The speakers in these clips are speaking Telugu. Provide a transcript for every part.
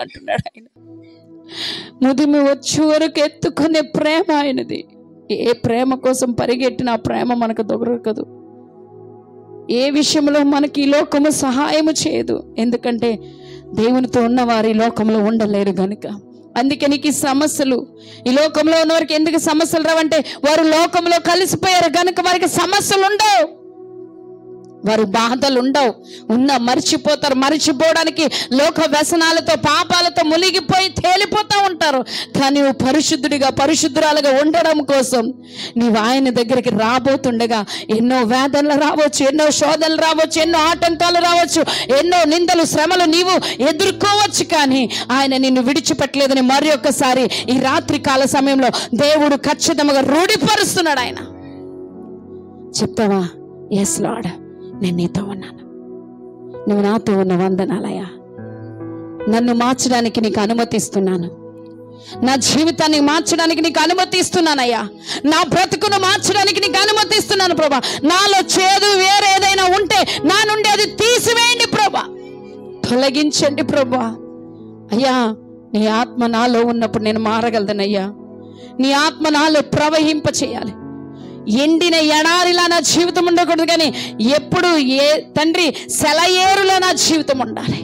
అంటున్నాడు ఆయన. ముదిమి వచ్చే వరకు ఎత్తుకునే ప్రేమ ఆయనది. ఏ ప్రేమ కోసం పరిగెట్టిన ఆ ప్రేమ మనకు దొరకదు. ఏ విషయంలో మనకి ఈ లోకము సహాయము చేయదు. ఎందుకంటే దేవునితో ఉన్నవారు ఈ లోకంలో ఉండలేరు గనుక. అందుకే నీకు ఈ సమస్యలు, ఈ లోకంలో ఉన్నవారికి ఎందుకు సమస్యలు రావంటే వారు లోకంలో కలిసిపోయారు గనుక వారికి సమస్యలు ఉండవు, వారు బాధలు ఉండవు. ఉన్న మర్చిపోతారు. మర్చిపోవడానికి లోక వ్యసనాలతో పాపాలతో మునిగిపోయి తేలిపోతూ ఉంటారు. కానీ నువ్వు పరిశుద్ధుడిగా పరిశుద్ధురాలుగా ఉండడం కోసం నీవు ఆయన దగ్గరికి రాబోతుండగా ఎన్నో వేదనలు రావచ్చు, ఎన్నో శోధనలు రావచ్చు, ఎన్నో ఆటంకాలు రావచ్చు, ఎన్నో నిందలు శ్రమలు నీవు ఎదుర్కోవచ్చు. కానీ ఆయన నిన్ను విడిచిపెట్టలేదని మరి ఒక్కసారి ఈ రాత్రి కాల సమయంలో దేవుడు ఖచ్చితంగా రూఢిపరుస్తున్నాడు. ఆయన చెప్తావా? ఎస్ లార్డ్, నేను నీతో ఉన్నాను, నువ్వు నాతో ఉన్న వందనాలయ్యా. నన్ను మార్చడానికి నీకు అనుమతిస్తున్నాను, నా జీవితాన్ని మార్చడానికి నీకు అనుమతిస్తున్నానయ్యా, నా బ్రతుకును మార్చడానికి నీకు అనుమతిస్తున్నాను ప్రభా. నాలో చేదు వేరేదైనా ఉంటే నా నుండి అది తీసివేయండి ప్రభా, తొలగించండి ప్రభా. అయ్యా, నీ ఆత్మ నాలో ఉన్నప్పుడు నేను మారగలదనయ్యా. నీ ఆత్మ నాలో ప్రవహింప చేయాలి. ఎండిన ఎడారిలా నా జీవితం ఉండకూడదు, కానీ ఎప్పుడు తండ్రి సెలయేరులో నా జీవితం ఉండాలి.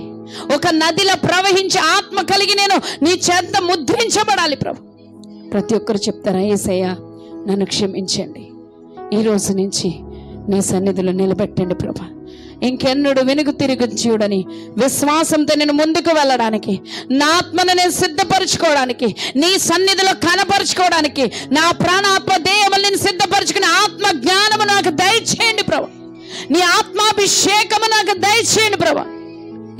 ఒక నదిలో ప్రవహించే ఆత్మ కలిగి నేను నీ చేత ముద్రించబడాలి ప్రభు. ప్రతి ఒక్కరు చెప్తారా, యేసయ్యా నన్ను క్షమించండి, ఈ రోజు నుంచి నీ సన్నిధిలో నిలబెట్టండి ప్రభా. ఇంకెన్నడు వెనుక తిరిగి చూడని విశ్వాసంతో నేను ముందుకు వెళ్ళడానికి, నా ఆత్మను నేను సిద్ధపరచుకోవడానికి, నీ సన్నిధిలో కనపరుచుకోవడానికి, నా ప్రాణాత్మ దేహములు నేను సిద్ధపరచుకుని ఆత్మ జ్ఞానము నాకు దయచేయండి ప్రభా. నీ ఆత్మాభిషేకము నాకు దయచేయండి ప్రభా.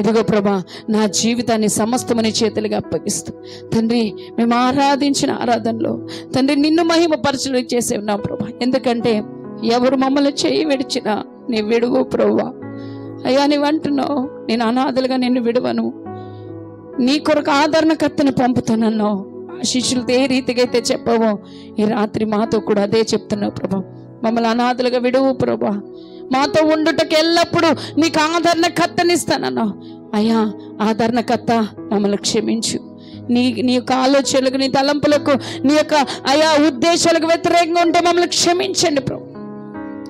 ఇదిగో ప్రభా, నా జీవితాన్ని సమస్తము నీ చేతులుగా అప్పగిస్తూ తండ్రి, మేము ఆరాధించిన ఆరాధనలో తండ్రి నిన్ను మహిమపరచలు చేసే ఉన్నాం ప్రభా. ఎందుకంటే ఎవరు మమ్మల్ని చేయి విడిచినా నీ విడువు ప్రభువా. అయ్యా, నీవు అంటున్నావు, నేను అనాథలుగా నిన్ను విడువను, నీ కొరకు ఆదరణకర్తను పంపుతానన్నావు. ఆ శిష్యులతో ఏ రీతిగా అయితే చెప్పావో ఈ రాత్రి మాతో కూడా అదే చెప్తున్నావు ప్రభా. మమ్మల్ని అనాథలుగా విడువు ప్రభా, మాతో ఉండుటకు ఎల్లప్పుడూ నీకు ఆదరణకర్తనిస్తానన్నావు. అయ్యా, ఆదరణకర్త మమ్మల్ని క్షమించు. నీ యొక్క ఆలోచనలకు, నీ తలంపులకు, నీ యొక్క అయా ఉద్దేశాలకు వ్యతిరేకంగా ఉంటే మమ్మల్ని క్షమించండి ప్రభు.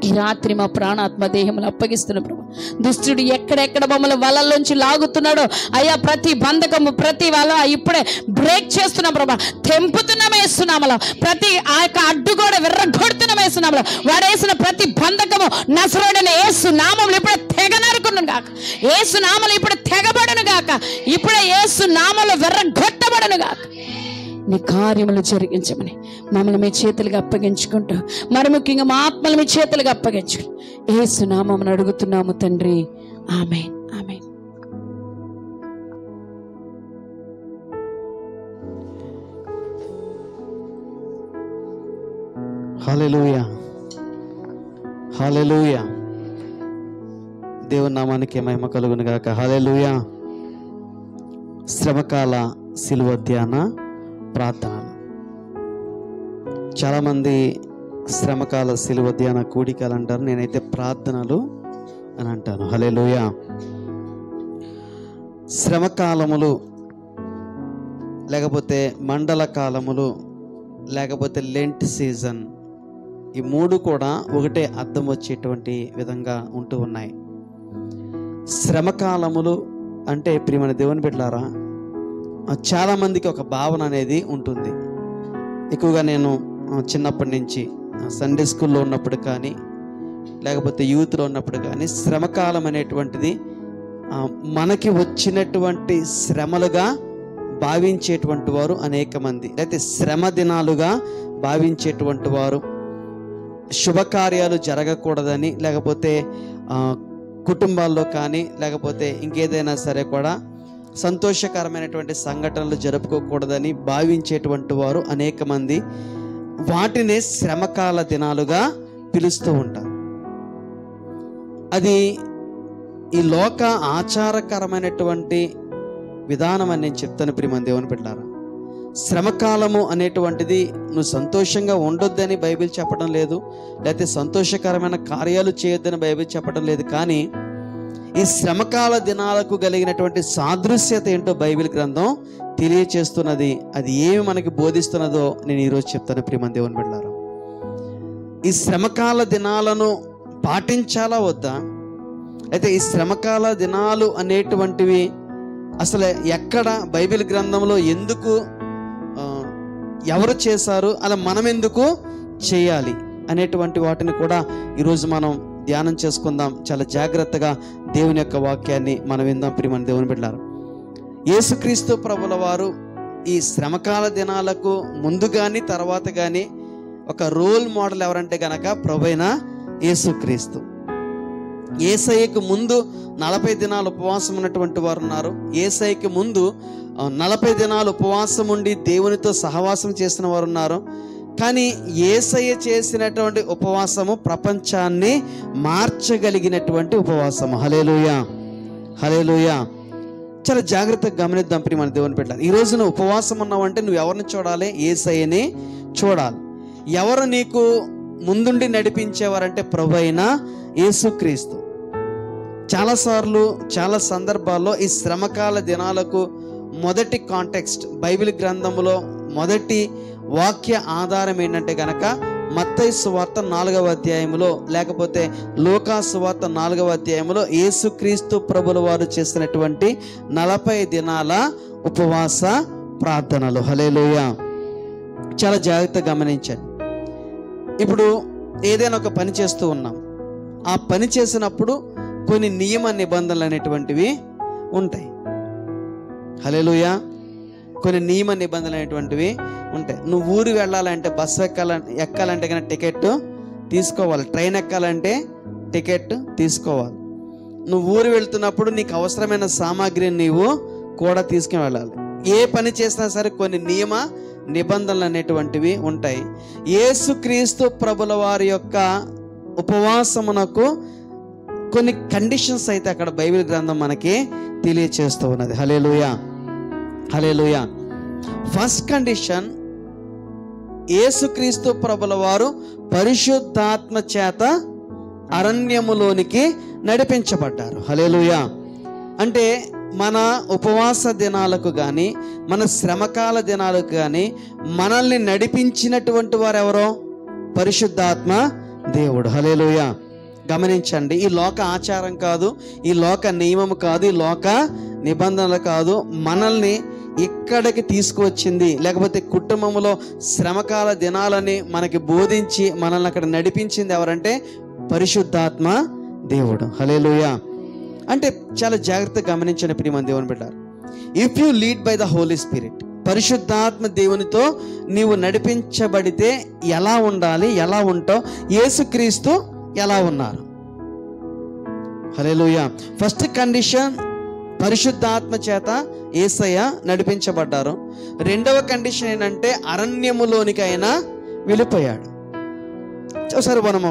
ఈ రాత్రి మా ప్రాణాత్మ దేహములు అప్పగిస్తున్న ప్రభు. దుష్టుడు ఎక్కడెక్కడ మమ్మల్ని వలల్లోంచి లాగుతున్నాడో అయ్యా, ప్రతి బంధకము, ప్రతి వల ఇప్పుడే బ్రేక్ చేస్తున్నాం ప్రభా. తెంపుతున్నాం యేసునామములో. ప్రతి ఆ యొక్క అడ్డుగోడ విర్రగొడుతున్నాం యేసునామములో. వాడేసిన ప్రతి బంధకము నజరేయుడైన యేసు నామములో ఇప్పుడే తెగ నరుకును గాక, యేసు నామములో ఇప్పుడు తెగబడును గాక, ఇప్పుడే యేసు నామములో విర్రగొట్టబడును గాక. నీ కార్యములు జరిగించమని మమ్మల్ని మీ చేతులుగా అప్పగించుకుంటూ, మరి ముఖ్యంగా మా ఆత్మలు మీ చేతులుగా అప్పగించుకుని యేసు నామమున అడుగుతున్నాము తండ్రి, ఆమేన్, ఆమేన్. హల్లెలూయా, హల్లెలూయా. దేవుని నామానికి మహిమ కలుగును గాక. హల్లెలూయా. శ్రమకాల సిలువ ధ్యాన ప్రార్థనలు. చాలామంది శ్రమకాల సిలువ ధ్యాన కూడికలు అంటారు, నేనైతే ప్రార్థనలు అని అంటాను. హల్లెలూయా. శ్రమకాలములు, లేకపోతే మండల కాలములు, లేకపోతే లెంట్ సీజన్, ఈ మూడు కూడా ఒకటే అర్థం వచ్చేటువంటి విధంగా ఉంటూ ఉన్నాయి. శ్రమకాలములు అంటే ప్రియమైన దేవుని బిడ్డలారా, చాలామందికి ఒక భావన అనేది ఉంటుంది. ఎక్కువగా నేను చిన్నప్పటి నుంచి సండే స్కూల్లో ఉన్నప్పుడు కానీ, లేకపోతే యూత్లో ఉన్నప్పుడు కానీ, శ్రమకాలం అనేటువంటిది మనకి వచ్చినటువంటి శ్రమలుగా భావించేటువంటి వారు అనేక మంది, అయితే శ్రమ దినాలుగా భావించేటువంటి వారు, శుభకార్యాలు జరగకూడదని, లేకపోతే కుటుంబాల్లో కానీ, లేకపోతే ఇంకేదైనా సరే కూడా సంతోషకరమైనటువంటి సంఘటనలు జరుపుకోకూడదని భావించేటువంటి వారు అనేక మంది వాటినే శ్రమకాల దినాలుగా పిలుస్తూ ఉంటారు. అది ఈ లోక ఆచారకరమైనటువంటి విధానం అని నేను చెప్తాను ప్రియమైన దేవుని బిడ్డలారా. శ్రమకాలము అనేటువంటిది నువ్వు సంతోషంగా ఉండొద్దని బైబిల్ చెప్పడం లేదు, లేకపోతే సంతోషకరమైన కార్యాలు చేయొద్దని బైబిల్ చెప్పడం లేదు. కానీ ఈ శ్రమకాల దినాలకు కలిగినటువంటి సాదృశ్యత ఏంటో బైబిల్ గ్రంథం తెలియచేస్తున్నది. అది ఏమి మనకి బోధిస్తున్నదో నేను ఈరోజు చెప్తాను ప్రియమైన దేవుని బిడ్డలారా. ఈ శ్రమకాల దినాలను పాటించాలా వద్దా, అయితే ఈ శ్రమకాల దినాలు అనేటువంటివి అసలు ఎక్కడ బైబిల్ గ్రంథంలో ఎందుకు, ఎవరు చేశారు, అలా మనం ఎందుకు చేయాలి అనేటువంటి వాటిని కూడా ఈరోజు మనం ధ్యానం చేసుకుందాం. చాలా జాగ్రత్తగా దేవుని యొక్క వాక్యాన్ని మనం విందాం ప్రియమైన దేవుని బిడ్డలారా. యేసుక్రీస్తు ప్రభుల వారు ఈ శ్రమకాల దినాలకు ముందు కానీ తర్వాత కానీ ఒక రోల్ మోడల్ ఎవరంటే గనక ప్రభువైన యేసుక్రీస్తు. యేసయ్యకు ముందు 40 దినాలు ఉపవాసం ఉన్నటువంటి వారు ఉన్నారు. యేసయ్యకు ముందు 40 దినాలు ఉపవాసం ఉండి దేవునితో సహవాసం చేసిన వారు ఉన్నారు. కానీ యేసయ్య చేసినటువంటి ఉపవాసము ప్రపంచాన్ని మార్చగలిగినటువంటి ఉపవాసము. హల్లెలూయా, హల్లెలూయా. చాలా జాగ్రత్తగా గమనిద్దాం ప్రియమైన దేవుని బిడ్డలారా. ఈ రోజు నువ్వు ఉపవాసం ఉన్నావంటే నువ్వు ఎవరిని చూడాలి? యేసయ్యని చూడాలి. ఎవరు నీకు ముందుండి నడిపించేవారంటే ప్రభువైన యేసుక్రీస్తు. చాలాసార్లు చాలా సందర్భాల్లో ఈ శ్రమకాల దినాలకు మొదటి కాంటెక్స్ట్ బైబిల్ గ్రంథంలో మొదటి వాక్య ఆధారం ఏంటంటే గనక మత్తయి సువార్త 4వ అధ్యాయంలో, లేకపోతే లూకా సువార్త 4వ అధ్యాయంలో యేసుక్రీస్తు ప్రభుల వారు చేసినటువంటి 40 దినాల ఉపవాస ప్రార్థనలు. హల్లెలూయా. చాలా జాగ్రత్తగా గమనించండి. ఇప్పుడు ఏదైనా ఒక పని చేస్తూ ఉన్నాం, ఆ పని చేసినప్పుడు కొన్ని నియమ నిబంధనలు అనేటువంటివి ఉంటాయి. హల్లెలూయా. కొన్ని నియమ నిబంధనలు అనేటువంటివి ఉంటాయి. నువ్వు ఊరు వెళ్ళాలంటే, బస్సు ఎక్కాలంటే కనుక టికెట్ తీసుకోవాలి. ట్రైన్ ఎక్కాలంటే టికెట్ తీసుకోవాలి. నువ్వు ఊరు వెళ్తున్నప్పుడు నీకు అవసరమైన సామాగ్రిని నీవు కూడా తీసుకుని వెళ్ళాలి. ఏ పని చేసినా సరే కొన్ని నియమ నిబంధనలు అనేటువంటివి ఉంటాయి. యేసుక్రీస్తు ప్రభుల వారి యొక్క ఉపవాసమునకు కొన్ని కండిషన్స్ అయితే అక్కడ బైబిల్ గ్రంథం మనకి తెలియచేస్తూ ఉన్నది. హల్లెలూయా, హల్లెలూయా. ఫస్ట్ కండిషన్, యేసుక్రీస్తు ప్రభుల వారు పరిశుద్ధాత్మ చేత అరణ్యములోనికి నడిపించబడ్డారు. హల్లెలూయా. అంటే మన ఉపవాస దినాలకు కానీ మన శ్రమకాల దినాలకు కానీ మనల్ని నడిపించినటువంటి వారు ఎవరో? పరిశుద్ధాత్మ దేవుడు. హల్లెలూయా. గమనించండి, ఈ లోక ఆచారం కాదు, ఈ లోక నియమం కాదు, ఈ లోక నిబంధనలు కాదు. మనల్ని ఇక్కడికి తీసుకువచ్చింది, లేకపోతే కుటుంబంలో శ్రమకాల దినాలని మనకి బోధించి మనల్ని అక్కడ నడిపించింది ఎవరంటే పరిశుద్ధాత్మ దేవుడు. హల్లెలూయా. అంటే చాలా జాగ్రత్తగా గమనించండి ప్రియమైన దేవుని బిడ్డలారా. If you lead by the Holy Spirit, పరిశుద్ధాత్మ దేవునితో నీవు నడిపించబడితే ఎలా ఉండాలి, ఎలా ఉంటావు? యేసుక్రీస్తు ఎలా ఉన్నారు? హల్లెలూయా. ఫస్ట్ కండిషన్, పరిశుద్ధాత్మ చేత యేసయ్య నడిపించబడ్డారు. రెండవ కండిషన్ ఏంటంటే అరణ్యములోనికి ఆయన వెళ్ళిపోయాడు. ఒకసారి మనం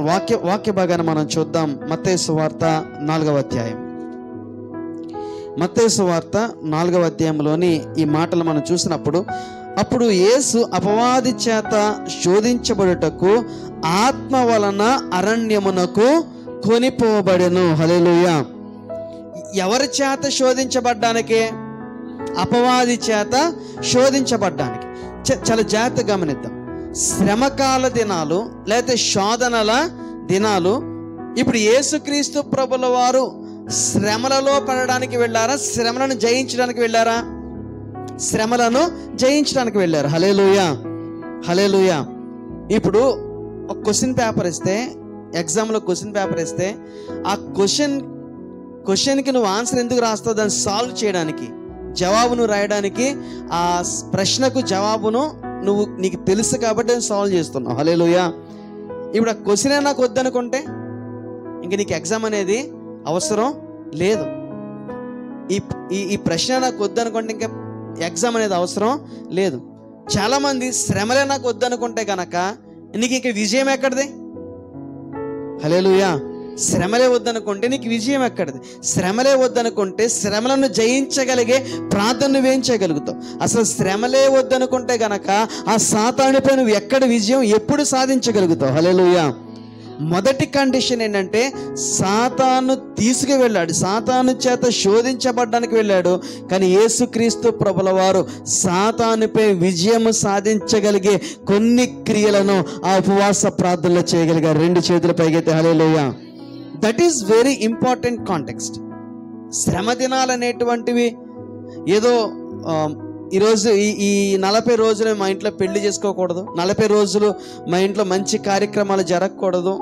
వాక్య భాగాన్ని మనం చూద్దాం. మత్తయి సువార్త 4వ అధ్యాయం. మత్తయి సువార్త 4వ అధ్యాయంలోని ఈ మాటలు మనం చూసినప్పుడు, అప్పుడు యేసు అపవాది చేత శోధించబడుటకు ఆత్మ వలన అరణ్యమునకు కొనిపోబడెను. హల్లెలూయా. ఎవరి చేత శోధించబడ్డానికి? అపవాది చేత శోధించబడ్డానికి. చాలా జాగ్రత్తగా గమనిద్దాం. శ్రమకాల దినాలు లేకపోతే శోధనల దినాలు. ఇప్పుడు యేసుక్రీస్తు ప్రభుల వారు శ్రమలలో పడడానికి వెళ్ళారా? శ్రమలను జయించడానికి వెళ్ళారా? శ్రమలను జయించడానికి వెళ్ళారు. హల్లెలూయా, హల్లెలూయా. ఇప్పుడు ఒక క్వశ్చన్ పేపర్ ఇస్తే, ఎగ్జామ్లో క్వశ్చన్ పేపర్ ఇస్తే, ఆ క్వశ్చన్కి నువ్వు ఆన్సర్ ఎందుకు రాస్తావు? దాన్ని సాల్వ్ చేయడానికి, జవాబును రాయడానికి, ఆ ప్రశ్నకు జవాబును నీకు తెలుసు కాబట్టి దాన్ని సాల్వ్ చేస్తున్నావు. హల్లెలూయా. ఇప్పుడు ఆ క్వశ్చనే నాకు వద్దనుకుంటే ఇంక నీకు ఎగ్జామ్ అనేది అవసరం లేదు. ఈ ప్రశ్న నాకు వద్దనుకుంటే ఇంకా ఎగ్జామ్ అనేది అవసరం లేదు. చాలామంది శ్రమలే నాకు వద్దనుకుంటే కనుక నీకు ఇక విజయం ఎక్కడిది? హల్లెలూయా. శ్రమలే వద్దనుకుంటే నీకు విజయం ఎక్కడిది? శ్రమలే వద్దనుకుంటే శ్రమలను జయించగలిగే ప్రార్థన నువ్వేం చేయగలుగుతావు? అసలు శ్రమలే వద్దనుకుంటే గనక ఆ సాతానుపై నువ్వు ఎక్కడ విజయం ఎప్పుడు సాధించగలుగుతావు? హల్లెలూయా. మొదటి కండిషన్ ఏంటంటే సాతాను తీసుకువెళ్ళాడు, సాతాను చేత శోధించబడ్డానికి వెళ్ళాడు. కానీ యేసుక్రీస్తు ప్రభుల వారు సాతానుపై విజయం సాధించగలిగే కొన్ని క్రియలను ఆ ఉపవాస ప్రార్థనలో చేయగలిగారు. 2 చేతుల పైకైతే hallelujah. That is very important context. శ్రమ దినాలు అనేటువంటివి ఏదో ఈరోజు ఈ 40 రోజులు మా ఇంట్లో పెళ్లి చేసుకోకూడదు, 40 రోజులు మా ఇంట్లో మంచి కార్యక్రమాలు జరగకూడదు,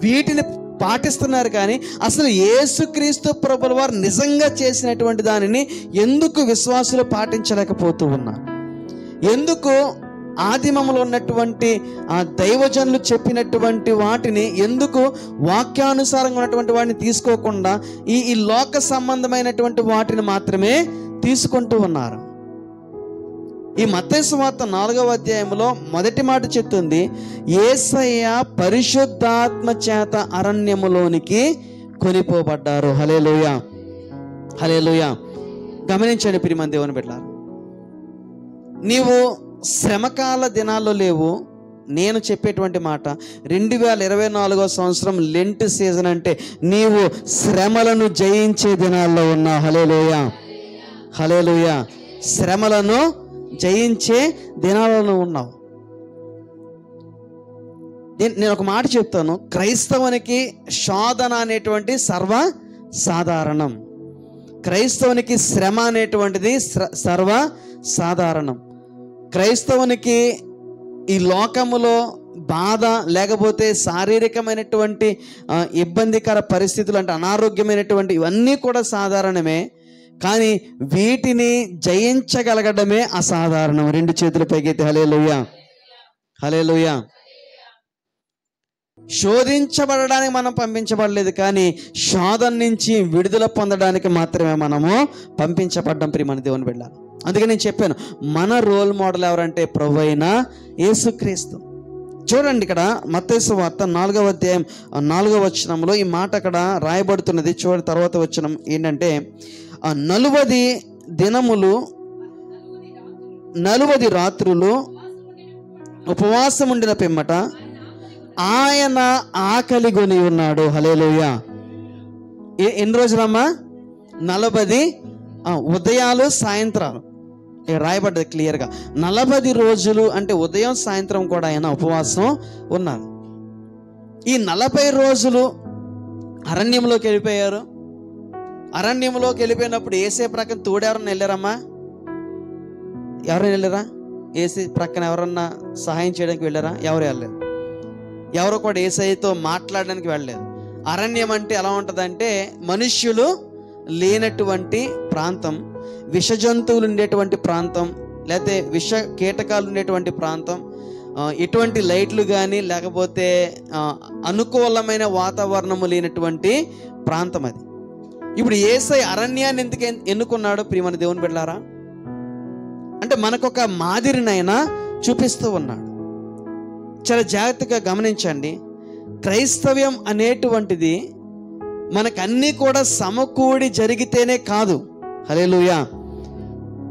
వీటిని పాటిస్తున్నారు. కానీ అసలు యేసుక్రీస్తు ప్రభుల వారు నిజంగా చేసినటువంటి దానిని ఎందుకు విశ్వాసులు పాటించలేకపోతూ ఉన్నారు? ఎందుకు ఆదిమములో ఉన్నటువంటి ఆ దైవజనులు చెప్పినటువంటి వాటిని ఎందుకు వాక్యానుసారంగా ఉన్నటువంటి వాటిని తీసుకోకుండా ఈ లోక సంబంధమైనటువంటి వాటిని మాత్రమే తీసుకుంటూ ఉన్నారు? ఈ మత్తయి సువార్త 4వ అధ్యాయంలో మొదటి మాట చెప్తుంది, యేసయ్య పరిశుద్ధాత్మ చేత అరణ్యములోనికి కొనిపోబడ్డారు. హల్లెలూయా, హల్లెలూయా. గమనించండి ప్రియమైన దేవుని బిడ్డలారా, నీవు శ్రమకాల దినాల్లో లేవు. నేను చెప్పేటువంటి మాట 2024వ సంవత్సరం లెంట్ సీజన్ అంటే నీవు శ్రమలను జయించే దినాల్లో ఉన్నావు. హల్లెలూయా, హల్లెలూయా. శ్రమలను జయించే దినాలలో ఉన్నావు. నేను ఒక మాట చెప్తాను, క్రైస్తవునికి శోధన అనేటువంటి సర్వసాధారణం. క్రైస్తవునికి శ్రమ అనేటువంటిది సర్వసాధారణం. క్రైస్తవునికి ఈ లోకములో బాధ లేకపోతే శారీరకమైనటువంటి ఇబ్బందికర పరిస్థితులు అంటే అనారోగ్యమైనటువంటి ఇవన్నీ కూడా సాధారణమే. కానీ వీటిని జయించగలగడమే అసాధారణం. 2 చేతుల పైకైతే హల్లెలూయా, హల్లెలూయా. శోధించబడడానికి మనం పంపించబడలేదు, కానీ శోధన నుంచి విడుదల పొందడానికి మాత్రమే మనము పంపించబడ్డాం ప్రియమైన దేవుని బిడ్డ. అందుకే నేను చెప్పాను, మన రోల్ మోడల్ ఎవరంటే ప్రభువైన యేసుక్రీస్తు. చూడండి, ఇక్కడ మత్తయి సువార్త 4వ అధ్యాయం 4వ వచనంలో ఈ మాట అక్కడ రాయబడుతున్నది. చూడండి, తర్వాత వచనం ఏంటంటే, 40 దినములు 40 రాత్రులు ఉపవాసం ఉండిన పిమ్మట ఆయన ఆకలి కొని ఉన్నాడు. హల్లెలూయా. ఎన్ని రోజులమ్మా? 40 ఉదయాలు సాయంత్రాలు. రాయబడ్డది క్లియర్గా. 40 రోజులు అంటే ఉదయం సాయంత్రం కూడా ఆయన ఉపవాసం ఉన్నారు. ఈ 40 రోజులు అరణ్యంలోకి వెళ్ళిపోయారు. అరణ్యంలోకి వెళ్ళిపోయినప్పుడు ఏసే ప్రక్కన తోడెవరన్నా వెళ్ళారమ్మా? ఎవరైనా వెళ్ళారా? ఏసీ ప్రక్కన ఎవరన్నా సహాయం చేయడానికి వెళ్ళారా? ఎవరు వెళ్ళలేదు. ఎవరు కూడా ఏసైతో మాట్లాడడానికి వెళ్ళలేదు. అరణ్యం అంటే ఎలా ఉంటుందంటే మనుష్యులు లేనటువంటి ప్రాంతం, విష జంతువులు ఉండేటువంటి ప్రాంతం, లేకపోతే విష కీటకాలు ఉండేటువంటి ప్రాంతం, ఎటువంటి లైట్లు కానీ లేకపోతే అనుకూలమైన వాతావరణము లేనటువంటి ప్రాంతం అది. ఇప్పుడు యేసయ్య అరణ్యాన్ని ఎందుకు ఎన్నుకున్నాడు ప్రియమైన దేవుని బిడ్డలారా? అంటే మనకొక మాదిరినైనా చూపిస్తూ ఉన్నాడు. చాలా జాగ్రత్తగా గమనించండి. క్రైస్తవ్యం అనేటువంటిది మనకన్నీ కూడా సమకూడి జరిగితేనే కాదు. హల్లెలూయా.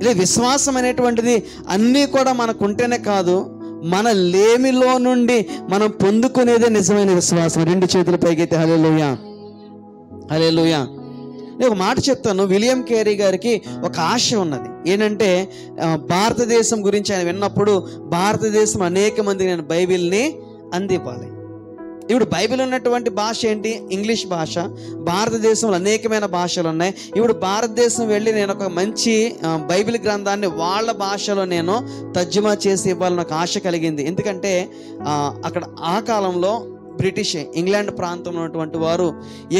ఇలా విశ్వాసం అనేటువంటిది అన్నీ కూడా మనకుంటేనే కాదు, మన లేమిలో నుండి మనం పొందుకునేదే నిజమైన విశ్వాసం. 2 చేతుల పైకైతే హల్లెలూయా, హల్లెలూయా. నేను ఒక మాట చెప్తాను. విలియం కేరీ గారికి ఒక ఆశ ఉన్నది. ఏంటంటే భారతదేశం గురించి ఆయన విన్నప్పుడు భారతదేశం అనేక మందికి నేను బైబిల్ని అందివ్వాలి. ఇప్పుడు బైబిల్ ఉన్నటువంటి భాష ఏంటి? ఇంగ్లీష్ భాష. భారతదేశంలో అనేకమైన భాషలు ఉన్నాయి. ఇప్పుడు భారతదేశం వెళ్ళి నేను ఒక మంచి బైబిల్ గ్రంథాన్ని వాళ్ళ భాషలో నేను తర్జుమా చేసి ఇవ్వాలని ఒక ఆశ కలిగింది. ఎందుకంటే అక్కడ ఆ కాలంలో బ్రిటిష్ ఇంగ్లాండ్ ప్రాంతంలో ఉన్నటువంటి వారు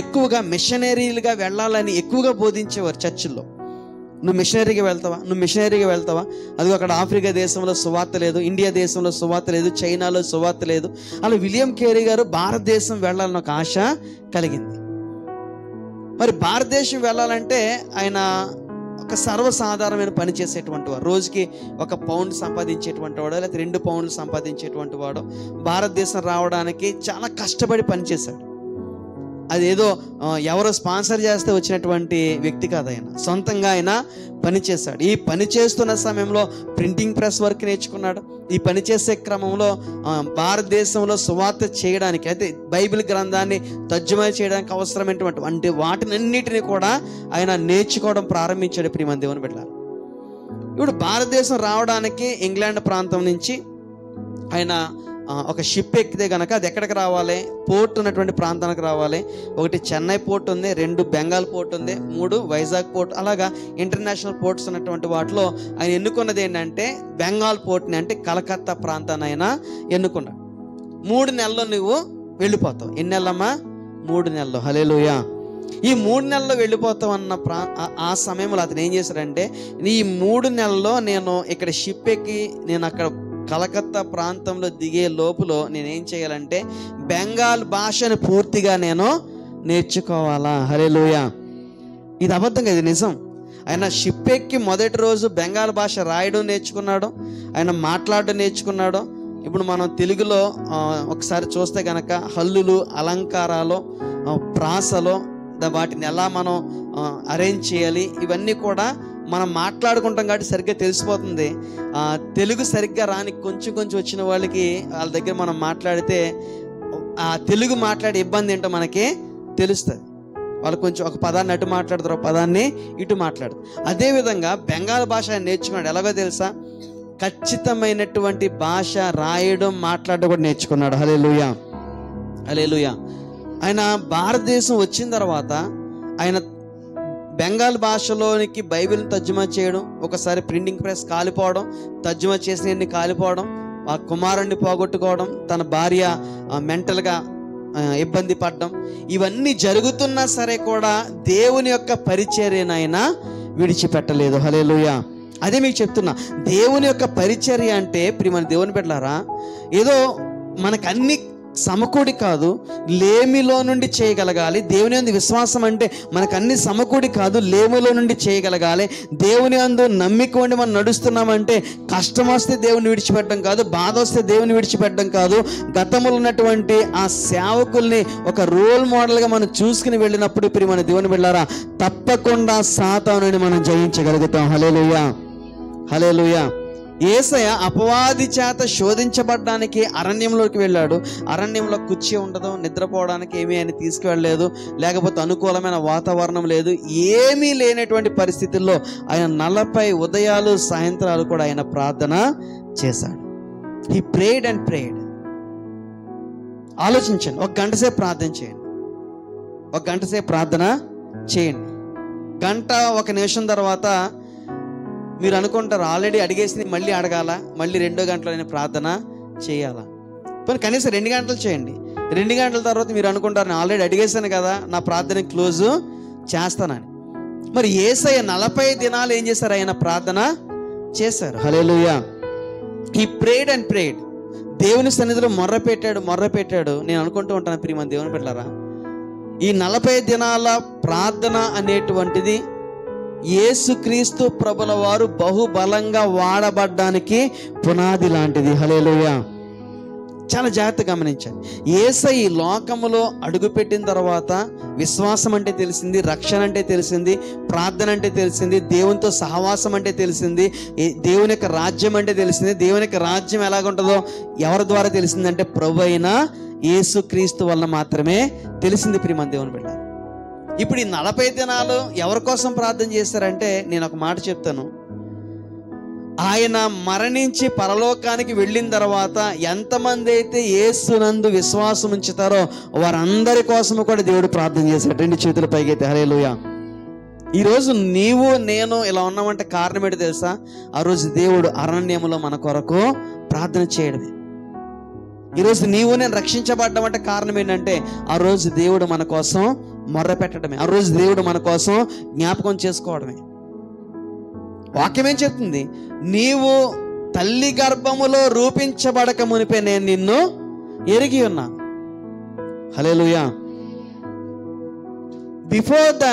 ఎక్కువగా మిషనరీలుగా వెళ్ళాలని ఎక్కువగా బోధించేవారు చర్చిల్లో. నువ్వు మిషనరీగా వెళ్తావా, నువ్వు మిషనరీగా వెళ్తావా? అదిగో అక్కడ ఆఫ్రికా దేశంలో సువార్త లేదు, ఇండియా దేశంలో సువార్త లేదు, చైనాలో సువార్త లేదు. అలా విలియం కేరీ గారు భారతదేశం వెళ్ళాలని ఒక ఆశ కలిగింది. మరి భారతదేశం వెళ్ళాలంటే ఆయన ఒక సర్వసాధారణమైన పని చేసేటువంటి వాడు. రోజుకి 1 పౌండ్ సంపాదించేటువంటి వాడు, లేకపోతే 2 పౌండ్లు సంపాదించేటువంటి వాడు భారతదేశం రావడానికి చాలా కష్టపడి పనిచేశాడు. అదేదో ఎవరో స్పాన్సర్ చేస్తే వచ్చినటువంటి వ్యక్తి కాదు. ఆయన సొంతంగా ఆయన పని చేశాడు. ఈ పని చేస్తున్న సమయంలో ప్రింటింగ్ ప్రెస్ వర్క్ నేర్చుకున్నాడు. ఈ పని చేసే క్రమంలో భారతదేశంలో సువార్త చేయడానికి, అయితే బైబిల్ గ్రంథాన్ని తర్జుమా చేయడానికి అవసరమైనటువంటి వాటినన్నిటిని కూడా ఆయన నేర్చుకోవడం ప్రారంభించాడు. ప్రియమైన దేవుని బిడ్డలారా, ఇప్పుడు భారతదేశం రావడానికి ఇంగ్లాండ్ ప్రాంతం నుంచి ఆయన ఒక షిప్ ఎక్కితే కనుక అది ఎక్కడికి రావాలి? పోర్ట్ ఉన్నటువంటి ప్రాంతానికి రావాలి. ఒకటి చెన్నై పోర్ట్ ఉంది, 2 బెంగాల్ పోర్ట్ ఉంది, 3 వైజాగ్ పోర్ట్, అలాగా ఇంటర్నేషనల్ పోర్ట్స్ ఉన్నటువంటి వాటిలో ఆయన ఎన్నుకున్నది ఏంటంటే బెంగాల్ పోర్ట్ని, అంటే కలకత్తా ప్రాంతాన్ని ఆయన ఎన్నుకున్నాడు. 3 నెలల్లో నువ్వు వెళ్ళిపోతావు. ఎన్ని నెలలమ్మా? 3 నెలలు. హల్లెలూయా. ఈ 3 నెలల్లో వెళ్ళిపోతాం అన్న ఆ సమయంలో అతను ఏం చేశాడంటే, ఈ 3 నెలల్లో నేను ఇక్కడ షిప్ ఎక్కి నేను అక్కడ కలకత్తా ప్రాంతంలో దిగే లోపులో నేనేం చేయాలంటే బెంగాల్ భాషను పూర్తిగా నేను నేర్చుకోవాలా. హల్లెలూయా. ఇది అబద్ధం కదా, ఇది నిజం. ఆయన షిప్ ఎక్కి మొదటి రోజు బెంగాల్ భాష రాయడం నేర్చుకున్నాడు, ఆయన మాట్లాడడం నేర్చుకున్నాడు. ఇప్పుడు మనం తెలుగులో ఒకసారి చూస్తే కనుక హల్లులు, అలంకారాలు, ప్రాసలో వాటిని ఎలా మనం అరేంజ్ చేయాలి, ఇవన్నీ కూడా మనం మాట్లాడుకుంటాం కాబట్టి సరిగ్గా తెలిసిపోతుంది. తెలుగు సరిగ్గా రాని కొంచెం వచ్చిన వాళ్ళకి వాళ్ళ దగ్గర మనం మాట్లాడితే ఆ తెలుగు మాట్లాడే ఇబ్బంది ఏంటో మనకి తెలుస్తుంది. వాళ్ళు కొంచెం ఒక పదాన్ని అటు మాట్లాడతారు, ఒక పదాన్ని ఇటు మాట్లాడతారు. అదేవిధంగా బెంగాల్ భాష ఆయన నేర్చుకున్నాడు. ఎలాగో తెలుసా? ఖచ్చితమైనటువంటి భాష రాయడం, మాట్లాడడం కూడా నేర్చుకున్నాడు. హల్లెలూయా, హల్లెలూయా. ఆయన భారతదేశం వచ్చిన తర్వాత ఆయన బెంగాల్ భాషలోనికి బైబిల్ని తర్జుమా చేయడం, ఒకసారి ప్రింటింగ్ ప్రెస్ కాలిపోవడం, తర్జుమా చేసినవన్నీ కాలిపోవడం, ఆ కుమారుణ్ణి పోగొట్టుకోవడం, తన భార్య మెంటల్గా ఇబ్బంది పడడం, ఇవన్నీ జరుగుతున్నా సరే కూడా దేవుని యొక్క పరిచర్యనైనా విడిచిపెట్టలేదు. హల్లెలూయా. అదే మీకు చెప్తున్నా, దేవుని యొక్క పరిచర్య అంటే ప్రియమైన దేవుని బిడ్డలారా, ఏదో మనకు అన్ని సమకూడి కాదు, లేమిలో నుండి చేయగలగాలి. దేవుని యందు విశ్వాసం అంటే మనకు అన్ని సమకూడి కాదు, లేమిలో నుండి చేయగలగాలి. దేవుని యందు నమ్మిక ఉండి మనం నడుస్తున్నామంటే కష్టం వస్తే దేవుని విడిచిపెట్టడం కాదు, బాధ వస్తే దేవుని విడిచిపెట్టడం కాదు. గతంలో ఉన్నటువంటి ఆ సేవకుల్ని ఒక రోల్ మోడల్గా మనం చూసుకుని వెళ్ళినప్పుడు ప్రియమైన దేవుని బిడ్డలారా, తప్పకుండా సాతానుని మనం జయించగలుగుతాం. హల్లెలూయా, హల్లెలూయా. యేసయ్య అపవాది చేత శోధించబడ్డానికి అరణ్యంలోకి వెళ్ళాడు. అరణ్యంలో కుర్చీ ఉండదు, నిద్రపోవడానికి ఏమీ ఆయన తీసుకువెళ్ళలేదు, లేకపోతే అనుకూలమైన వాతావరణం లేదు, ఏమీ లేనటువంటి పరిస్థితుల్లో ఆయన 40 ఉదయాలు సాయంత్రాలు కూడా ఆయన ప్రార్థన చేశాడు. He prayed and prayed. ఆలోచించండి, 1 గంట సేపు ప్రార్థన చేయండి, 1 గంట సేపు ప్రార్థన చేయండి. గంట 1 నిమిషం తర్వాత మీరు అనుకుంటారు ఆల్రెడీ అడిగేసింది మళ్ళీ అడగాల, మళ్ళీ 2వ గంటలో నేను ప్రార్థన చేయాలా? కానీ కనీసం 2 గంటలు చేయండి. 2 గంటల తర్వాత మీరు అనుకుంటారు నేను ఆల్రెడీ అడిగేసాను కదా, నా ప్రార్థన క్లోజ్ చేస్తానని. మరి యేసయ్య 40 దినాలు ఏం చేశారు? ఆయన ప్రార్థన చేశారు. Hallelujah. He prayed and prayed. దేవుని సన్నిధిలో మొర్ర పెట్టాడు. నేను అనుకుంటూ ఉంటాను ప్రియమైన దేవుని బిడ్డలారా, ఈ 40 దినాల ప్రార్థన అనేటువంటిది యేసుక్రీస్తు ప్రభుల వారు బహుబలంగా వాడబడ్డానికి పునాది లాంటిది. హల్లెలూయా. చాలా జాగ్రత్తగా గమనించండి. యేసయ్య ఈ లోకములో అడుగుపెట్టిన తర్వాత విశ్వాసం అంటే తెలిసింది, రక్షణ అంటే తెలిసింది, ప్రార్థన అంటే తెలిసింది, దేవునితో సహవాసం అంటే తెలిసింది, దేవుని యొక్క రాజ్యం అంటే తెలిసింది. దేవుని యొక్క రాజ్యం ఎలాగుంటుందో ఎవరి ద్వారా తెలిసిందంటే ప్రభు అయిన యేసుక్రీస్తు వల్ల మాత్రమే తెలిసింది. ప్రియమైన దేవుని బిడ్డ, ఇప్పుడు ఈ 40 దినాలు ఎవరి కోసం ప్రార్థన చేశారంటే నేను ఒక మాట చెప్తాను. ఆయన మరణించి పరలోకానికి వెళ్ళిన తర్వాత ఎంతమంది అయితే యేసునందు విశ్వాసం ఉంచుతారో వారందరి కోసము కూడా దేవుడు ప్రార్థన చేశాడు. 2 చేతుల పైకైతే. హల్లెలూయా. ఈరోజు నీవు నేను ఇలా ఉన్నామంటే కారణం ఏంటో తెలుసా? ఆ రోజు దేవుడు అరణ్యములో మన కొరకు ప్రార్థన చేయడమే. ఈరోజు నీవు నేను రక్షించబడ్డామంటే కారణం ఏంటంటే ఆ రోజు దేవుడు మన కోసం మొర్ర పెట్టడమే, ఆ రోజు దేవుడు మన కోసం జ్ఞాపకం చేసుకోవడమే. వాక్యం ఏం చెప్తుంది? నీవు తల్లి గర్భములో రూపించబడక మునిపే నేను నిన్ను ఎరిగి ఉన్నా. హల్లెలూయా. బిఫోర్ ద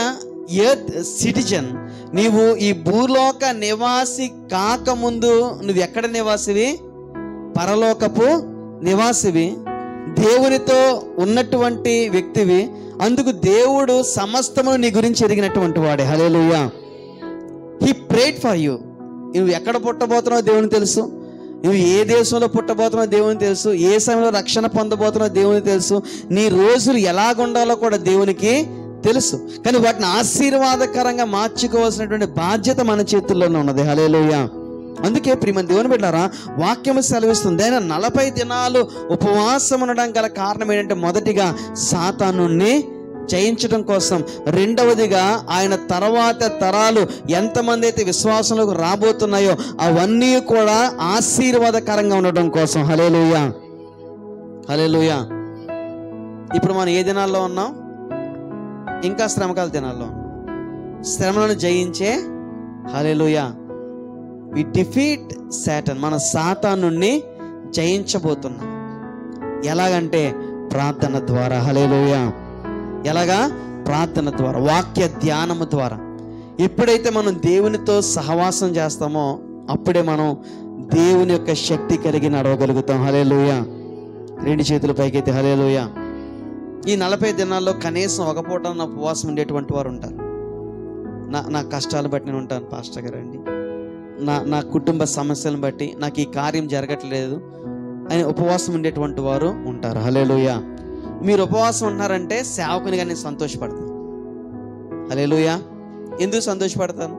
ఎర్త్ సిటిజన్, నీవు ఈ భూలోక నివాసి కాకముందు నువ్వు ఎక్కడ నివాసివి? పరలోకపు నివాసివి, దేవునితో ఉన్నటువంటి వ్యక్తివి. అందుకు దేవుడు సమస్తము నీ గురించి ఎరిగినటువంటి వాడే. Hallelujah. He prayed for you. నువ్వు ఎక్కడ పుట్టబోతున్నావో దేవునికి తెలుసు, నువ్వు ఏ దేశంలో పుట్టబోతున్నావో దేవునికి తెలుసు, ఏ సమయంలో రక్షణ పొందబోతున్నావో దేవునికి తెలుసు, నీ రోజులు ఎలాగుండాలో కూడా దేవునికి తెలుసు. కానీ వాటిని ఆశీర్వాదకరంగా మార్చుకోవాల్సినటువంటి బాధ్యత మన చేతుల్లోనే ఉన్నది. హల్లెలూయా. అందుకే ప్రియమైన దేవుని బిడ్డలారా, వాక్యము సెలవిస్తుంది, ఆయన 40 దినాలు ఉపవాసం ఉండడం గల కారణం ఏంటంటే, మొదటిగా సాతానుని జయించడం కోసం, రెండవదిగా ఆయన తర్వాత తరాలు ఎంతమంది అయితే విశ్వాసంలోకి రాబోతున్నాయో అవన్నీ కూడా ఆశీర్వాదకరంగా ఉండడం కోసం. హల్లెలూయా. హల్లెలూయా. ఇప్పుడు మనం ఏ దినాల్లో ఉన్నాం? ఇంకా శ్రమకాల దినాల్లో ఉన్నాం. శ్రమలను జయించే, హల్లెలూయా, వి డిఫీట్ సాటన్, మన సాతానుని జయించబోతున్నాం. ఎలాగంటే ప్రార్థన ద్వారా. హల్లెలూయా. ఎలాగా? ప్రార్థన ద్వారా, వాక్య ధ్యానము ద్వారా. ఎప్పుడైతే మనం దేవునితో సహవాసం చేస్తామో అప్పుడే మనం దేవుని యొక్క శక్తి కలిగి నడవగలుగుతాం. హల్లెలూయా. 2 చేతుల పైకైతే హల్లెలూయా. ఈ 40 దినాల్లో కనీసం ఒక పూట ఉపవాసం ఉండేటువంటి వారు ఉంటారు. నా కష్టాలు బట్టి నేను ఉంటాను పాస్టర్ గారు అండి, నా కుటుంబ సమస్యలను బట్టి నాకు ఈ కార్యం జరగట్లేదు అని ఉపవాసం ఉండేటువంటి వారు ఉంటారు. హల్లెలూయా. మీరు ఉపవాసం ఉన్నారంటే సేవకునిగా నేను సంతోషపడతాను. హల్లెలూయా. ఎందుకు సంతోషపడతాను?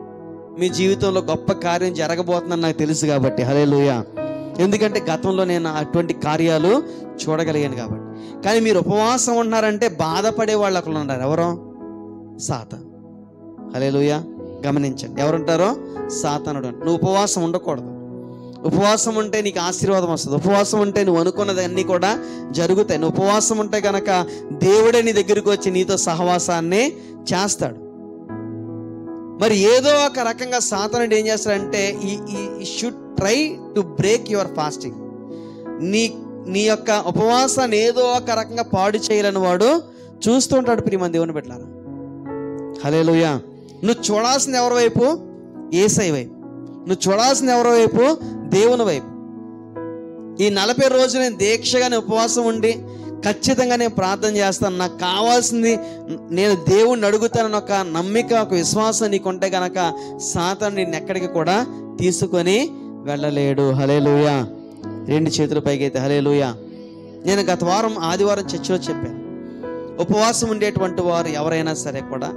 మీ జీవితంలో గొప్ప కార్యం జరగబోతుందని నాకు తెలుసు కాబట్టి. హల్లెలూయా. ఎందుకంటే గతంలో నేను అటువంటి కార్యాలు చూడగలిగాను కాబట్టి. కానీ మీరు ఉపవాసం ఉన్నారంటే బాధపడే వాళ్ళు అక్కడ ఉన్నారు. ఎవరో? సాతాను. హల్లెలూయా. గమనించండి, ఎవరుంటారో? సాతానుడు. నువ్వు ఉపవాసం ఉండకూడదు. ఉపవాసం ఉంటే నీకు ఆశీర్వాదం వస్తుంది. ఉపవాసం ఉంటే నువ్వు అనుకున్నది అన్నీ కూడా జరుగుతాయి. నువ్వు ఉపవాసం ఉంటే కనుక దేవుడే నీ దగ్గరికి వచ్చి నీతో సహవాసాన్ని చేస్తాడు. మరి ఏదో ఒక రకంగా సాతానుడు ఏం చేస్తాడంటే, ఈ should try to break your fasting. నీ యొక్క ఉపవాసాన్ని ఏదో ఒక రకంగా పాడు చేయాలని వాడు చూస్తూ ఉంటాడు. ప్రియమైన దేవుని బిడ్డలారా, హల్లెలూయా. నువ్వు చూడాల్సింది ఎవరి వైపు? యేసయ్య వైపు. నువ్వు చూడాల్సింది ఎవరి వైపు? దేవుని వైపు. ఈ 40 రోజులు నేను దీక్షగానే ఉపవాసం ఉండి ఖచ్చితంగా నేను ప్రార్థన చేస్తాను, నాకు కావాల్సింది నేను దేవుణ్ణి అడుగుతానని ఒక నమ్మిక, ఒక విశ్వాసం నీకు ఉంటే కనుక సాతాను నిన్ను ఎక్కడికి కూడా తీసుకొని వెళ్ళలేడు. హల్లెలూయా. 2 చేతుల పైకైతే హల్లెలూయా. నేను గత వారం ఆదివారం చర్చిలో చెప్పాను, ఉపవాసం ఉండేటువంటి వారు ఎవరైనా సరే కూడా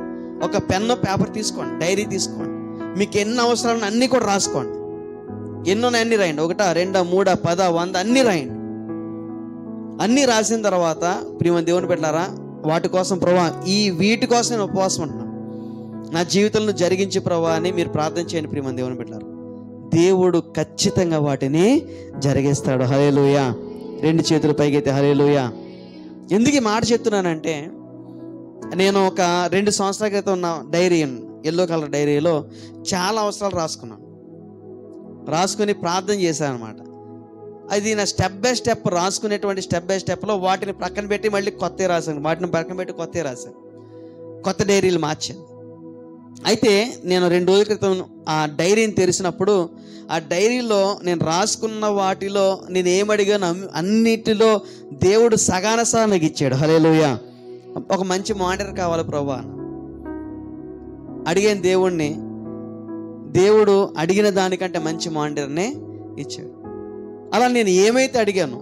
ఒక పెన్ను పేపర్ తీసుకోండి, డైరీ తీసుకోండి, మీకు ఎన్ని అవసరాలు అన్నీ కూడా రాసుకోండి. ఎన్నోనే అన్నీ రాయండి. 1, 2, 3, 10, 100 అన్నీ రాయండి. అన్నీ రాసిన తర్వాత ప్రియమైన దేవుని బిడ్డలారా, వాటి కోసం ప్రభువా, వీటి కోసం నేను ఉపవాసం ఉంటున్నాను, నా జీవితంలో జరిగించే ప్రభువా అని మీరు ప్రార్థన చేయండి. ప్రియమైన దేవుని బిడ్డలారా, దేవుడు ఖచ్చితంగా వాటిని జరిగిస్తాడు. హల్లెలూయా. 2 చేతుల పైకైతే హల్లెలూయా. ఎందుకు ఈ మాట చెప్తున్నానంటే, నేను ఒక 2 సంవత్సరాల క్రితం ఉన్న డైరీ, ఎల్లో కలర్ డైరీలో చాలా అవసరాలు రాసుకుని ప్రార్థన చేశాను అనమాట. అది నా స్టెప్ బై స్టెప్ రాసుకునేటువంటి స్టెప్ బై స్టెప్లో వాటిని ప్రక్కన పెట్టి మళ్ళీ కొత్తవి రాశాను, వాటిని ప్రక్కన పెట్టి కొత్తవి రాశాను, కొత్త డైరీలు మార్చాను. అయితే నేను 2 రోజుల క్రితం ఆ డైరీని తెరిచినప్పుడు ఆ డైరీలో నేను రాసుకున్న వాటిలో నేను ఏమడిగాను అన్నిటిలో దేవుడు సగాన నాకు ఇచ్చాడు. హల్లెలూయా. ఒక మంచి మానిటర్ కావాలి ప్రభువా అడిగాను దేవుణ్ణి. దేవుడు అడిగిన దానికంటే మంచి మానిటర్నే ఇచ్చాడు. అలా నేను ఏమైతే అడిగాను,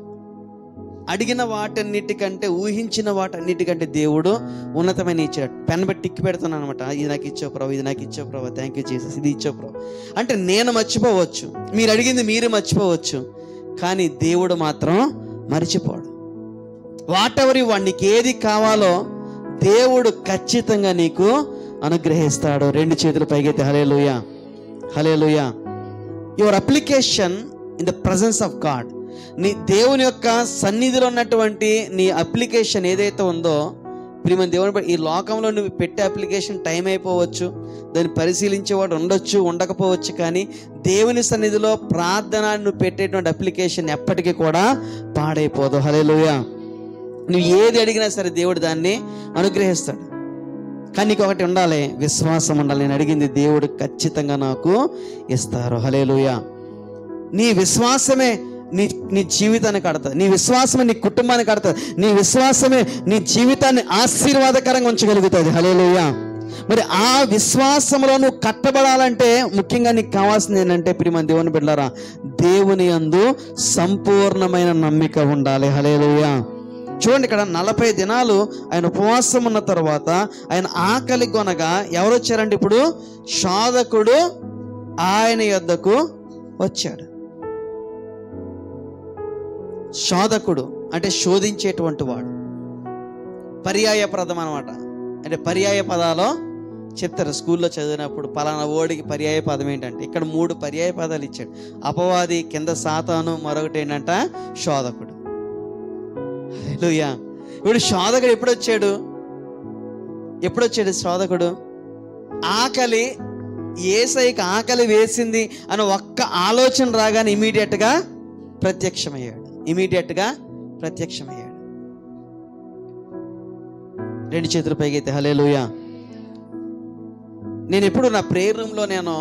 అడిగిన వాటన్నిటికంటే, ఊహించిన వాటన్నిటికంటే దేవుడు ఉన్నతమైన ఇచ్చాడు. పెన్ పెట్టి టిక్కి పెడుతున్నాను అనమాట. ఇది నాకు ఇచ్చావు ప్రభు, ఇది నాకు ఇచ్చావు ప్రభు, థ్యాంక్ యూ జీసస్, ఇది ఇచ్చావు ప్రభు. అంటే నేను మర్చిపోవచ్చు, మీరు అడిగింది మీరు మర్చిపోవచ్చు, కానీ దేవుడు మాత్రం మర్చిపోడు. వాట్ ఎవర్ యు వాంట్, నీకు ఏది కావాలో దేవుడు ఖచ్చితంగా నీకు అనుగ్రహిస్తాడు. 2 చేతుల పైకైతే hallelujah. Hallelujah. Your application in the presence of God, నీ దేవుని యొక్క సన్నిధిలో ఉన్నటువంటి నీ అప్లికేషన్ ఏదైతే ఉందో, ప్రియమైన దేవుని, ఈ లోకంలో నువ్వు పెట్టే అప్లికేషన్ టైం అయిపోవచ్చు, దాన్ని పరిశీలించేవాడు ఉండొచ్చు, ఉండకపోవచ్చు, కానీ దేవుని సన్నిధిలో ప్రార్థన నువ్వు పెట్టేటువంటి అప్లికేషన్ ఎప్పటికీ కూడా పాడైపోదు. హల్లెలూయా. నువ్వు ఏది అడిగినా సరే దేవుడు దాన్ని అనుగ్రహిస్తాడు. కానీ నీకు ఒకటి ఉండాలి, విశ్వాసం ఉండాలి. నేను అడిగింది దేవుడు ఖచ్చితంగా నాకు ఇస్తారు. హల్లెలూయా. నీ విశ్వాసమే నీ నీ జీవితాన్ని కడతాది. నీ విశ్వాసమే నీ కుటుంబాన్ని కడతాది. నీ విశ్వాసమే నీ జీవితాన్ని ఆశీర్వాదకరంగా ఉంచగలుగుతుంది. హల్లెలూయా. మరి ఆ విశ్వాసంలో నువ్వు కట్టబడాలంటే ముఖ్యంగా నీకు కావాల్సింది ఏంటంటే ప్రియమైన దేవుని బిడ్డలారా, దేవుని యందు సంపూర్ణమైన నమ్మిక ఉండాలి. హల్లెలూయా. చూడండి, ఇక్కడ 40 దినాలు ఆయన ఉపవాసం ఉన్న తర్వాత ఆయన ఆకలి కొనగా ఎవరు వచ్చారంటే ఇప్పుడు శోధకుడు ఆయన యొద్దకు వచ్చాడు. శోధకుడు అంటే శోధించేటువంటి వాడు, పర్యాయ పదం అనమాట. అంటే పర్యాయ పదాలు చెప్తారు స్కూల్లో చదివినప్పుడు, పలానా ఓడికి పర్యాయ పదం ఏంటంటే ఇక్కడ 3 పర్యాయ పదాలు ఇచ్చాడు. అపవాది, కింద సాతాను, మరొకటి ఏంటంట శోధకుడు. హల్లెలూయా. ఇప్పుడు శోధకుడు ఎప్పుడొచ్చాడు శోధకుడు? ఆకలి, యేసయ్యకి ఆకలి వేసింది అని ఒక్క ఆలోచన రాగానే ఇమీడియట్గా ప్రత్యక్షమయ్యాడు. 2 చేతుల పైకి అయితే హల్లెలూయా. నేను ఎప్పుడు నా ప్రేయర్ రూమ్లో నేను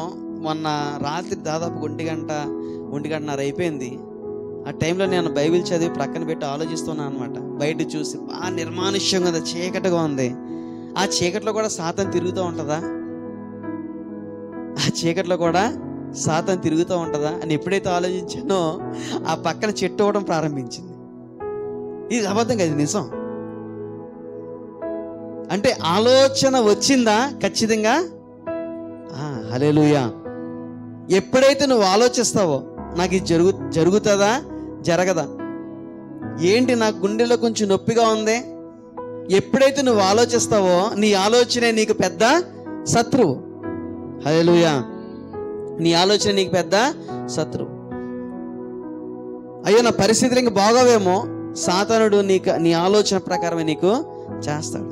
మొన్న రాత్రి దాదాపు 1:30 అయిపోయింది. ఆ టైంలో నేను బైబిల్ చదివి ప్రక్కన పెట్టి ఆలోచిస్తున్నాను అనమాట. బయట చూసి బాగా నిర్మానుష్యంగా ఉంది, చీకటిగా ఉంది. ఆ చీకట్లో కూడా సాతాను తిరుగుతూ ఉంటుందా? అని ఎప్పుడైతే ఆలోచించానో ఆ పక్కన చెట్టు అవ్వడం ప్రారంభించింది. ఇది అబద్ధం కాదు, నిజం. అంటే ఆలోచన వచ్చిందా? ఖచ్చితంగా. హల్లెలూయా. ఎప్పుడైతే నువ్వు ఆలోచిస్తావో నాకు ఇది జరుగుతుందా జరగదా, ఏంటి నా గుండెలో కొంచెం నొప్పిగా ఉంది, ఎప్పుడైతే నువ్వు ఆలోచిస్తావో నీ ఆలోచనే నీకు పెద్ద శత్రువు. హల్లెలూయా. నీ ఆలోచన నీకు పెద్ద శత్రువు. అయ్యో నా పరిస్థితులు ఇంక బాగోవేమో, సాతానుడు నీ ఆలోచన ప్రకారమే నీకు చేస్తాడు.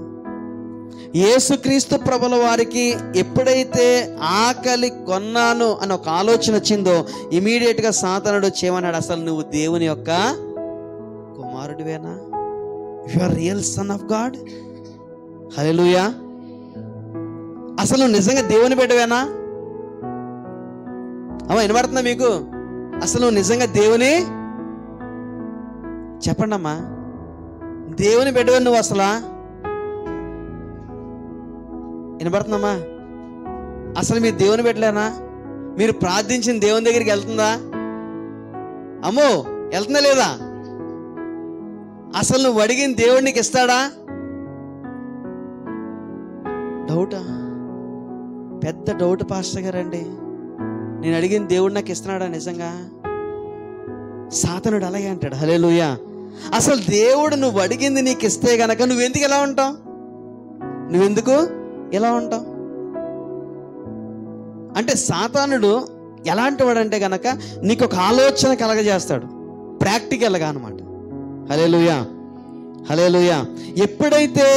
యేసుక్రీస్తు ప్రభుల వారికి ఎప్పుడైతే ఆకలి కొన్నాను అని ఒక ఆలోచన వచ్చిందో ఇమీడియట్గా సాతానుడు వచ్చేమన్నాడు, అసలు నువ్వు దేవుని యొక్క కుమారుడివేనా? You are real son of God. Hallelujah. అసలు నువ్వు నిజంగా దేవుని బిడ్డవేనా? వినబడుతుందా మీకు? అసలు నువ్వు నిజంగా దేవుని, చెప్పండి అమ్మా, దేవుని బిడ్డవే నువ్వు అసలా? వినబడుతుందమ్మా? అసలు మీరు దేవుని బిడ్డలేనా? మీరు ప్రార్థించిన దేవుని దగ్గరికి వెళ్తుందా? అమ్మో, వెళ్తుందా లేదా? అసలు నువ్వు అడిగిన దేవుడు నీకు ఇస్తాడా? డౌటా? పెద్ద డౌట్ పాస్టర్ గారండి. నేను అడిగిన దేవుడు నాకు ఇస్తున్నాడా నిజంగా? సాతానుడు అలాగే అంటాడు. హల్లెలూయా. అసలు దేవుడు నువ్వు అడిగింది నీకు ఇస్తే గనక నువ్వెందుకు ఎలా ఉంటావు? అంటే సాతానుడు ఎలాంటి వాడంటే గనక నీకు ఒక ఆలోచన కలగజేస్తాడు, ప్రాక్టికల్గా అనమాట. హల్లెలూయా. ఎప్పుడైతే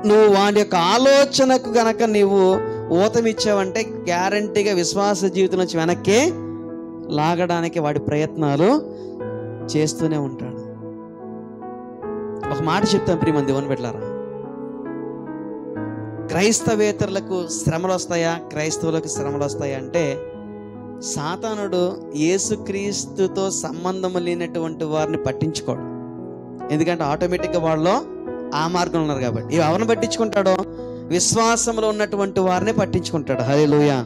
నువ్వు వాడి యొక్క ఆలోచనకు గనక నీవు ఊతమిచ్చావంటే గ్యారంటీగా విశ్వాస జీవితం నుంచి వెనక్కి లాగడానికి వాడి ప్రయత్నాలు చేస్తూనే ఉంటాడు. ఒక మాట చెప్తాం ప్రియమైన దేవుని బిడ్డలారా, క్రైస్తవేతరులకు శ్రమలు వస్తాయా, క్రైస్తవులకు శ్రమలు వస్తాయా అంటే సాతానుడు యేసుక్రీస్తుతో సంబంధం లేనటువంటి వారిని పట్టించుకోడు. ఎందుకంటే ఆటోమేటిక్గా వాళ్ళు ఆ మార్గంలో ఉన్నారు కాబట్టి. ఇవి ఎవరిని పట్టించుకుంటాడో? విశ్వాసంలో ఉన్నటువంటి వారిని పట్టించుకుంటాడు. హల్లెలూయా.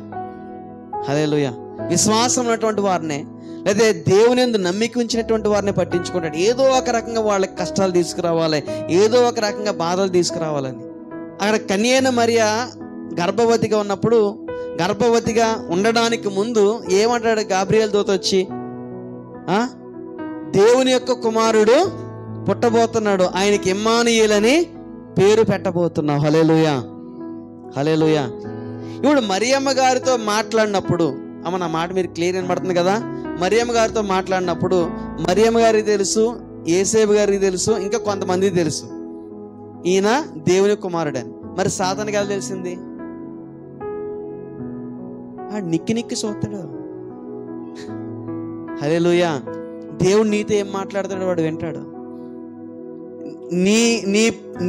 విశ్వాసంలో ఉన్నటువంటి వారిని, లేదా దేవుని యందు నమ్మిక ఉంచినటువంటి వారిని పట్టించుకుంటాడు. ఏదో ఒక రకంగా వాళ్ళకి కష్టాలు తీసుకురావాలి, ఏదో ఒక రకంగా బాధలు తీసుకురావాలని. అక్కడ కన్యైన మరియ గర్భవతిగా ఉన్నప్పుడు, గర్భవతిగా ఉండడానికి ముందు ఏమంటాడు గాబ్రియల్ దూత వచ్చి, దేవుని యొక్క కుమారుడు పుట్టబోతున్నాడు, ఆయనకి ఇమ్మానుయేల్ అని పేరు పెట్టబోతున్నావు. హల్లెలూయా. ఇప్పుడు మరియమ్మ గారితో మాట్లాడినప్పుడు, అమ్మ నా మాట మీరు క్లియర్ వినబడుతుంది కదా? మరియమ్మ గారితో మాట్లాడినప్పుడు మరియమ్మ గారికి తెలుసు, యేసేపు గారికి తెలుసు, ఇంకా కొంతమందికి తెలుసు ఈయన దేవుని కుమారుడని. మరి సాతానుకి ఎలా తెలిసింది? నిక్కి చూస్తాడు. హల్లెలూయా. దేవుడు నీతో ఏం మాట్లాడుతాడు వాడు వింటాడు.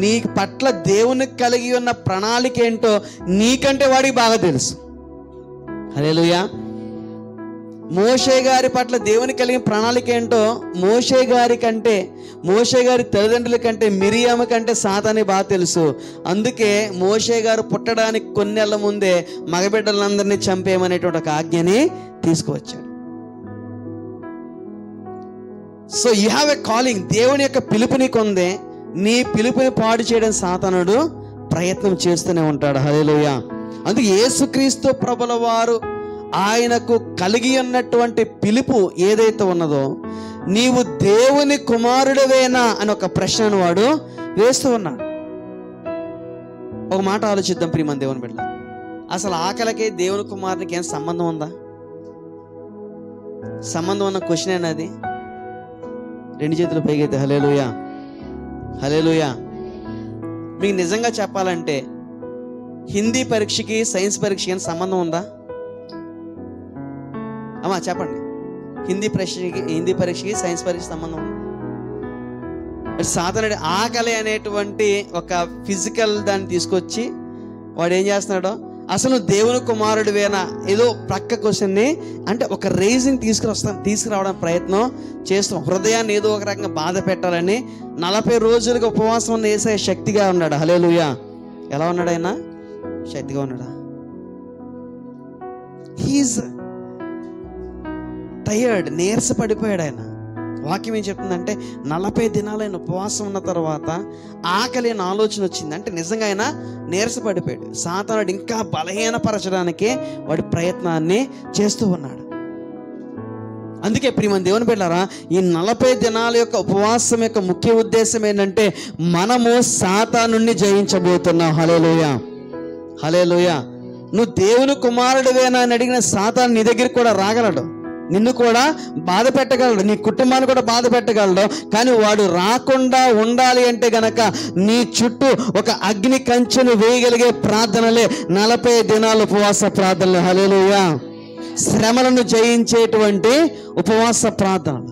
నీ పట్ల దేవునికి కలిగి ఉన్న ప్రణాళిక ఏంటో నీకంటే వాడికి బాగా తెలుసు. హల్లెలూయా. మోషే గారి పట్ల దేవుని కలిగిన ప్రణాళిక ఏంటో మోషే గారి కంటే, మోషే గారి తల్లిదండ్రుల కంటే, మిరియాము కంటే సాతానికి బాగా తెలుసు. అందుకే మోషే గారు పుట్టడానికి కొన్ని నెలల ముందే మగబిడ్డలందరినీ చంపేయమనేటువంటి ఒక ఆజ్ఞని తీసుకువచ్చాడు. So you have a calling. దేవుని యొక్క పిలుపు నీకు ఉంది. నీ పిలుపుని పాడు చేయడం సాతానుడు ప్రయత్నం చేస్తూనే ఉంటాడు. హల్లెలూయా. అందుకే యేసుక్రీస్తు ప్రభుల వారు ఆయనకు కలిగి ఉన్నటువంటి పిలుపు ఏదైతే ఉన్నదో, నీవు దేవుని కుమారుడివేనా అని ఒక ప్రశ్నను వాడు వేస్తూ ఉన్నాడు. ఒక మాట ఆలోచిద్దాం ప్రియమైన దేవుని బిడ్డ. అసలు ఆకలికి దేవుని కుమారునికి ఏం సంబంధం ఉందా? సంబంధం ఉన్న క్వశ్చన్ అయినా అది? రెండు చేతులు పైకైతే హల్లెలూయా, హల్లెలూయా. మీకు నిజంగా చెప్పాలంటే హిందీ పరీక్షకి సైన్స్ పరీక్షకి ఏం సంబంధం ఉందా? అమ్మా చెప్పండి. హిందీ పరీక్షకి సైన్స్ పరీక్ష సంబంధం ఉంది? సాధారణ ఆకలి అనేటువంటి ఒక ఫిజికల్ దాన్ని తీసుకొచ్చి వాడు ఏం చేస్తున్నాడో, అసలు దేవుని కుమారుడివేనా ఏదో ప్రక్క క్వశ్చన్ని అంటే ఒక రేజింగ్ తీసుకురావడం ప్రయత్నం చేస్తాం. హృదయాన్ని ఏదో ఒక రకంగా బాధ పెట్టాలని 40 రోజులుగా ఉపవాసం ఉన్న యేసయ్య శక్తిగా ఉన్నాడు. హల్లెలూయా. ఎలా ఉన్నాడు ఆయన? శక్తిగా ఉన్నాడా? హీఈస్ టైర్డ్, నీరస పడిపోయాడు ఆయన. వాక్యం ఏం చెప్తుందంటే 40 దినాలు ఆయన ఉపవాసం ఉన్న తర్వాత ఆకలి అని ఆలోచన వచ్చింది. అంటే నిజంగా ఆయన నీరస పడిపోయాడు. సాతానుడు ఇంకా బలహీనపరచడానికి వాడి ప్రయత్నాన్ని చేస్తూ ఉన్నాడు. అందుకే ప్రియమైన దేవుని బిడ్డలారా, ఈ 40 దినాల యొక్క ఉపవాసం యొక్క ముఖ్య ఉద్దేశం ఏంటంటే మనము సాతానుని జయించబోతున్నాం. హల్లెలూయా, హల్లెలూయా. నువ్వు దేవుని కుమారుడివేనా అని అడిగిన సాతాను నీ దగ్గరికి కూడా రాగలడు, నిన్ను కూడా బాధ పెట్టగలడు, నీ కుటుంబాన్ని కూడా బాధ పెట్టగలడు. కానీ వాడు రాకుండా ఉండాలి అంటే గనక నీ చుట్టూ ఒక అగ్ని కంచెను వేయగలిగే ప్రార్థనలే 40 దినాల ఉపవాస ప్రార్థనలు. హల్లెలూయా. శ్రమలను జయించేటువంటి ఉపవాస ప్రార్థనలు.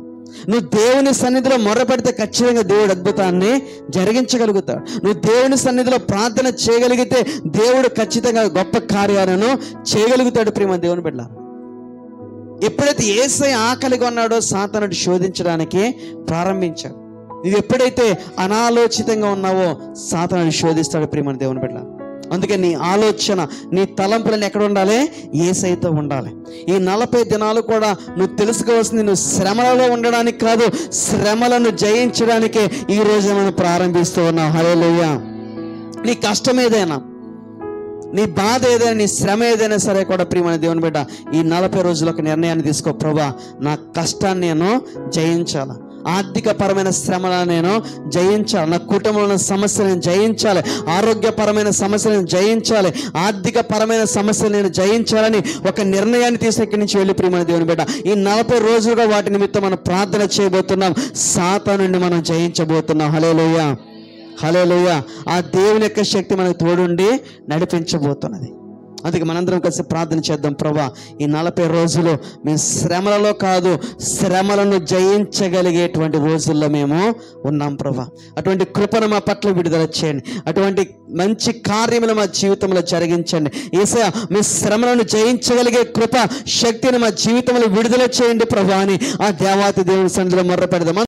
నువ్వు దేవుని సన్నిధిలో మొర్రపెడితే ఖచ్చితంగా దేవుడు అద్భుతాన్ని జరిగించగలుగుతాడు. నువ్వు దేవుని సన్నిధిలో ప్రార్థన చేయగలిగితే దేవుడు ఖచ్చితంగా గొప్ప కార్యాలను చేయగలుగుతాడు. ప్రియమైన దేవుని బిడ్డ, ఎప్పుడైతే యేసయ్య ఆకలిగా ఉన్నాడో సాతానుడు శోధించడానికి ప్రారంభించాడు. నువ్వు ఎప్పుడైతే అనాలోచితంగా ఉన్నావో సాతానుడు శోధిస్తాడు. ప్రియమైన దేవుని బిడ్డ, అందుకే నీ ఆలోచన, నీ తలంపులను ఎక్కడ ఉండాలి? యేసయ్యతో ఉండాలి. ఈ 40 దినాలు కూడా నువ్వు తెలుసుకోవాల్సింది, నువ్వు శ్రమలలో ఉండడానికి కాదు, శ్రమలను జయించడానికే ఈ రోజు మనం ప్రారంభిస్తూ ఉన్నాం. హల్లెలూయా. నీ కష్టం ఏదైనా, నీ బాధ ఏదైనా, నీ శ్రమ ఏదైనా సరే కూడా ప్రియమైన దేవుని బిడ్డ, ఈ 40 రోజులు ఒక నిర్ణయాన్ని తీసుకో. ప్రభువా, నా కష్టాన్ని నేను జయించాలి, ఆర్థిక పరమైన శ్రమలను నేను జయించాలి, నా కుటుంబంలో సమస్యలను జయించాలి, ఆరోగ్యపరమైన సమస్యలను జయించాలి, ఆర్థిక పరమైన సమస్యలు నేను జయించాలని ఒక నిర్ణయాన్ని తీసి ఇక్కడి నుంచి వెళ్ళి ప్రియమైన దేవుని బిడ్డ, ఈ 40 రోజులుగా వాటి నిమిత్తం మనం ప్రార్థన చేయబోతున్నాం. సాతానుని మనం జయించబోతున్నాం. హల్లెలూయా, హల్లెలూయా. ఆ దేవుని యొక్క శక్తి మనకు తోడుండి నడిపించబోతున్నది. అందుకే మనందరం కలిసి ప్రార్థన చేద్దాం. ప్రభా, ఈ 40 రోజులు మేము శ్రమలలో కాదు, శ్రమలను జయించగలిగేటువంటి రోజుల్లో మేము ఉన్నాం. ప్రభా, అటువంటి కృపను మా పట్ల విడుదల చేయండి, అటువంటి మంచి కార్యములు మా జీవితంలో జరిగించండి. యేసయ్య, మీ శ్రమలను జయించగలిగే కృప, శక్తిని మా జీవితంలో విడుదల చేయండి ప్రభా అని ఆ దేవాతి దేవుని సన్నిధిలో మొర్ర పెడదాం.